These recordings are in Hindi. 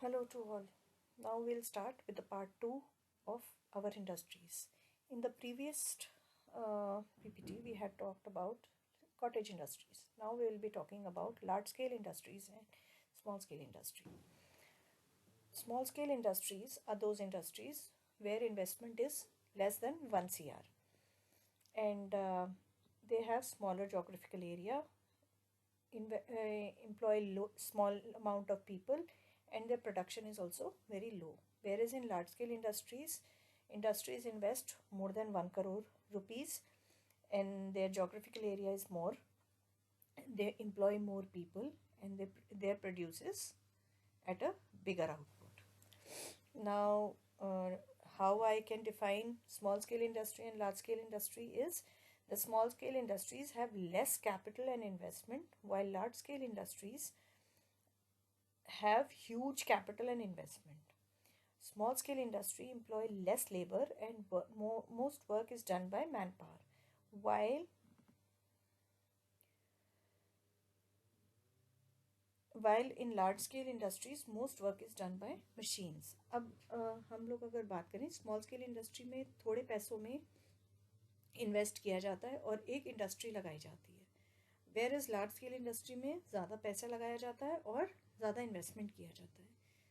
Hello to all. Now we'll start with the part 2 of our industries. In the previous PPT, we had talked about cottage industries. Now we will be talking about large scale industries and small scale industry. Small scale industries are those industries where investment is less than 1 CR and they have smaller geographical area, employ small amount of people, and their production is also very low. Whereas in large scale industries invest more than 1 crore rupees and their geographical area is more, they employ more people, and their produces at a bigger output. Now how I can define small scale industry and large scale industry is the small scale industries have less capital and investment, while large scale industries have huge capital and investment. Small scale industry employ less labor and most work is done by manpower, while in large scale industries most work is done by machines. अब हम लोग अगर बात करें स्मॉल स्केल इंडस्ट्री में थोड़े पैसों में इन्वेस्ट किया जाता है और एक इंडस्ट्री लगाई जाती है, where is large scale industry में ज़्यादा पैसा लगाया जाता है और ज़्यादा इन्वेस्टमेंट किया जाता है.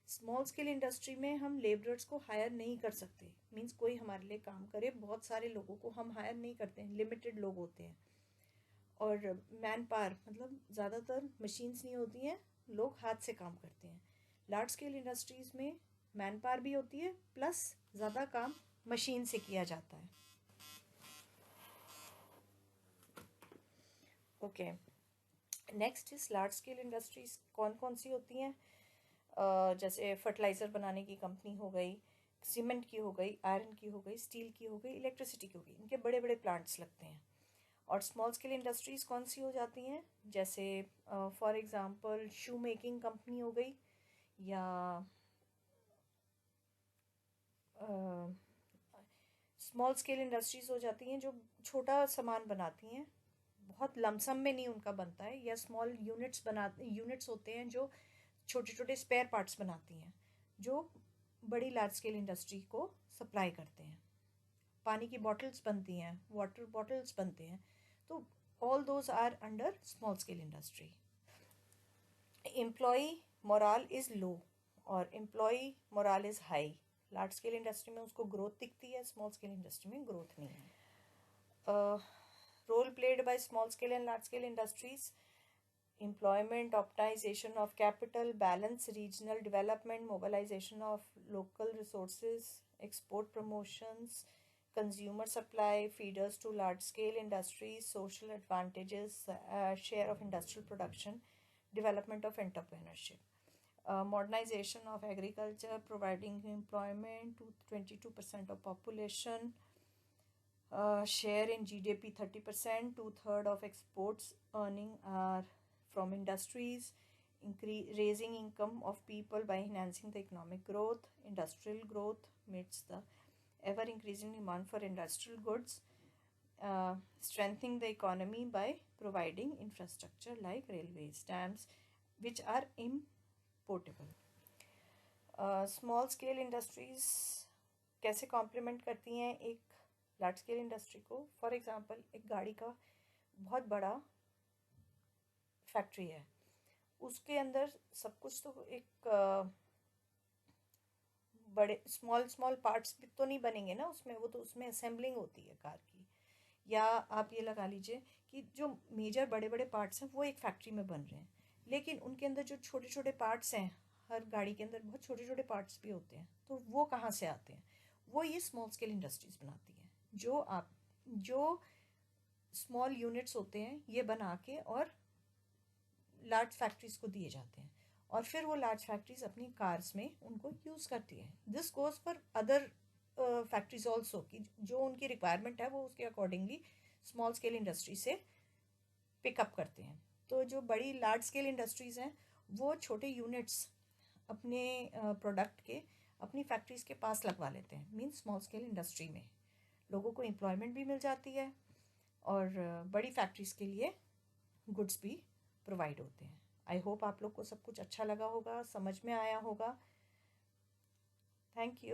स्मॉल स्केल इंडस्ट्री में हम लेबरर्स को हायर नहीं कर सकते, मीन्स कोई हमारे लिए काम करे, बहुत सारे लोगों को हम हायर नहीं करते हैं, लिमिटेड लोग होते हैं. और मैन पावर मतलब ज़्यादातर मशीन्स नहीं होती हैं, लोग हाथ से काम करते हैं. लार्ज स्केल इंडस्ट्रीज़ में मैन पावर भी होती है प्लस ज़्यादा काम मशीन से किया जाता है. Okay, next is large scale industries कौन कौन सी होती हैं. जैसे फर्टिलाइज़र बनाने की कंपनी हो गई, सीमेंट की हो गई, आयरन की हो गई, स्टील की हो गई, इलेक्ट्रिसिटी की हो गई, इनके बड़े बड़े प्लांट्स लगते हैं. और स्मॉल स्केल इंडस्ट्रीज कौन सी हो जाती हैं, जैसे for example shoe making company हो गई, या स्मॉल स्केल इंडस्ट्रीज हो जाती हैं जो छोटा सामान बनाती हैं, बहुत लमसम में नहीं उनका बनता है, या स्मॉल यूनिट्स होते हैं जो छोटे छोटे स्पेयर पार्ट्स बनाती हैं जो बड़ी लार्ज स्केल इंडस्ट्री को सप्लाई करते हैं. पानी की बॉटल्स बनती हैं, वाटर बॉटल्स बनते हैं, तो all those are under small scale industry. Employee morale is low और employee morale is high. Large scale industry में उसको ग्रोथ दिखती है, स्मॉल स्केल इंडस्ट्री में ग्रोथ नहीं है. Role played by small scale and large scale industries: employment, optimization of capital, balance regional development, mobilization of local resources, export promotions, consumer supply, feeders to large scale industries, social advantages, share of industrial production, development of entrepreneurship. Modernization of agriculture, providing employment to 22% of population, share in GDP 30%, two-thirds of exports earning are from industries, raising income of people by enhancing the economic growth. Industrial growth meets the ever-increasing demand for industrial goods, strengthening the economy by providing infrastructure like railways, dams, which are importable. Small scale industries कैसे कॉम्प्लीमेंट करती हैं एक लार्ज स्केल इंडस्ट्री को. फॉर एग्जांपल एक गाड़ी का बहुत बड़ा फैक्ट्री है, उसके अंदर सब कुछ तो एक बड़े स्मॉल स्मॉल पार्ट्स भी तो नहीं बनेंगे ना उसमें, वो तो उसमें असेंबलिंग होती है कार की. या आप ये लगा लीजिए कि जो मेजर बड़े बड़े पार्ट्स हैं वो एक फैक्ट्री में बन रहे हैं, लेकिन उनके अंदर जो छोटे छोटे पार्ट्स हैं, हर गाड़ी के अंदर बहुत छोटे छोटे पार्ट्स भी होते हैं, तो वो कहाँ से आते हैं, वो ये स्मॉल स्केल इंडस्ट्रीज बनाती हैं. जो स्मॉल यूनिट्स होते हैं ये बना के और लार्ज फैक्ट्रीज को दिए जाते हैं, और फिर वो लार्ज फैक्ट्रीज अपनी कार्स में उनको यूज़ करती है. This goes for other factories also, कि जो उनकी रिक्वायरमेंट है वो उसके अकॉर्डिंगली स्मॉल स्केल इंडस्ट्री से पिकअप करते हैं. तो जो बड़ी लार्ज स्केल इंडस्ट्रीज़ हैं वो छोटे यूनिट्स अपने प्रोडक्ट के अपनी फैक्ट्रीज के पास लगवा लेते हैं. मीन्स स्मॉल स्केल इंडस्ट्री में लोगों को एम्प्लॉयमेंट भी मिल जाती है और बड़ी फैक्ट्रीज के लिए गुड्स भी प्रोवाइड होते हैं. आई होप आप लोग को सब कुछ अच्छा लगा होगा, समझ में आया होगा. Thank you.